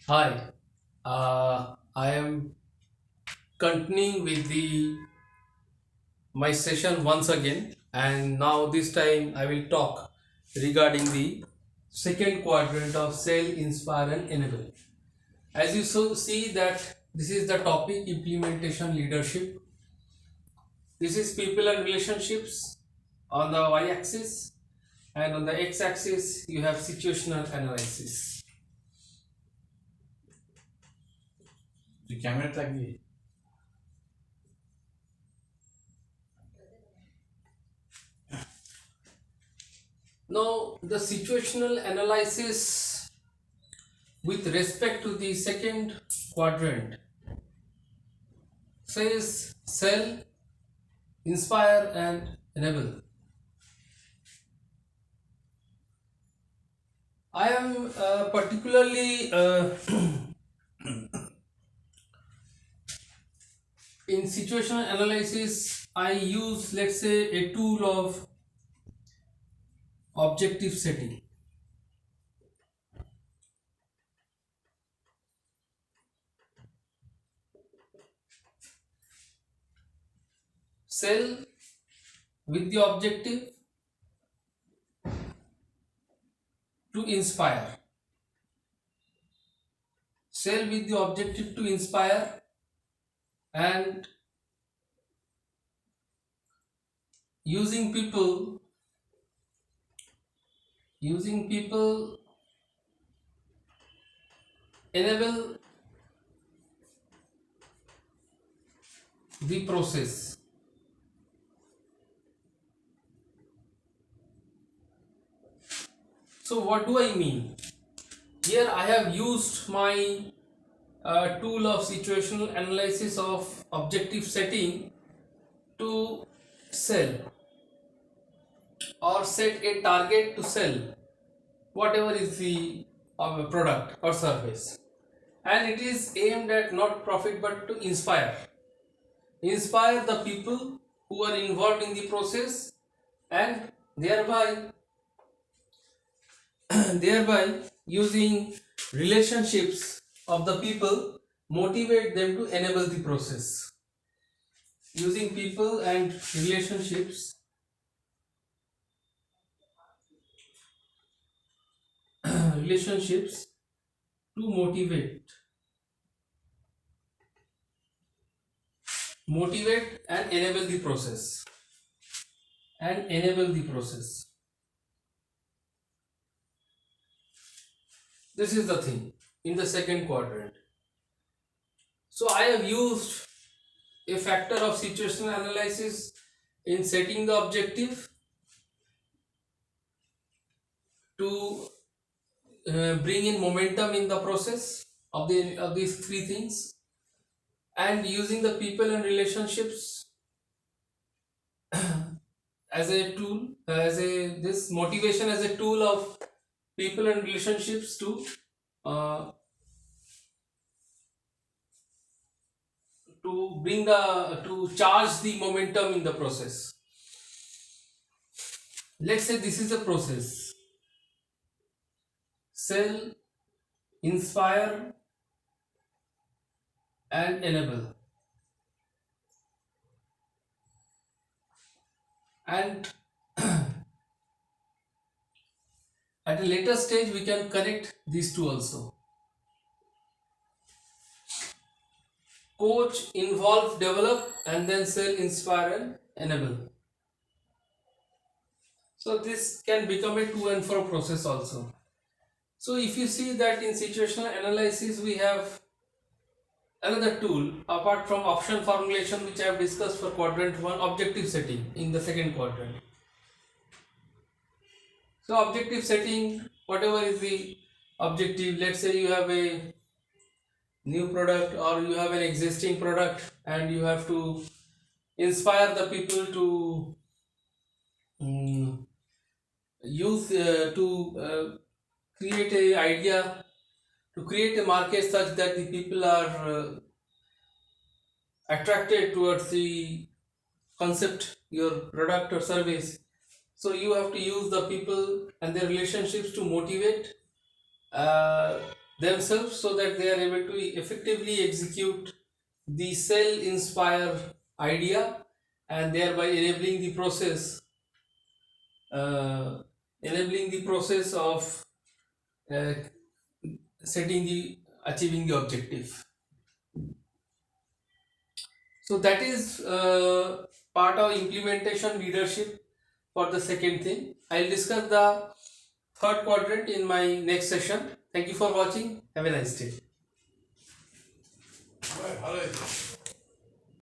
Hi, I am continuing with the my session once again, and now this time I will talk regarding the second quadrant of sell, inspire, and enable. As you see that this is the topic implementation leadership. This is people and relationships on the y-axis, and on the x-axis you have situational analysis. The camera লাগিয়ে Now the situational analysis with respect to the second quadrant says sell, inspire, and enable. I am particularly in situational analysis. I use, let's say, a tool of objective setting. Sell with the objective to inspire. Sell with the objective to inspire, and using people using people enable the process. So what do I mean? Here I have used my tool of situational analysis of objective setting to sell or set a target to sell whatever is the product or service, and it is aimed at not profit but to inspire the people who are involved in the process, and thereby thereby using relationships of the people motivate them to enable the process. Using people and relationships to motivate and enable the process. This is the thing in the second quadrant. So I have used a factor of situational analysis in setting the objective to bring in momentum in the process of these three things, and using the people and relationships as a tool, as a this motivation as a tool of people and relationships uh, to bring the to charge the momentum in the process. Let's say this is a process: sell, inspire, and enable. And at a later stage we can connect these two also: coach, involve, develop, and then sell, inspire, and enable. So this can become a to and fro process also. So if you see that in situational analysis we have another tool apart from option formulation, which I have discussed for quadrant 1, objective setting in the second quadrant. So objective setting, whatever is the objective, let's say you have a new product or you have an existing product and you have to inspire the people to mm, use to create a idea, to create a market such that the people are attracted towards the concept, your product or service. So you have to use the people and their relationships to motivate, uh, themselves so that they are able to effectively execute the cell inspire idea, and thereby uh, enabling the process of uh, achieving the objective. So that is part of implementation leadership for the second thing. I'll discuss the third quadrant in my next session. Thank you for watching. Have a nice day. Hello.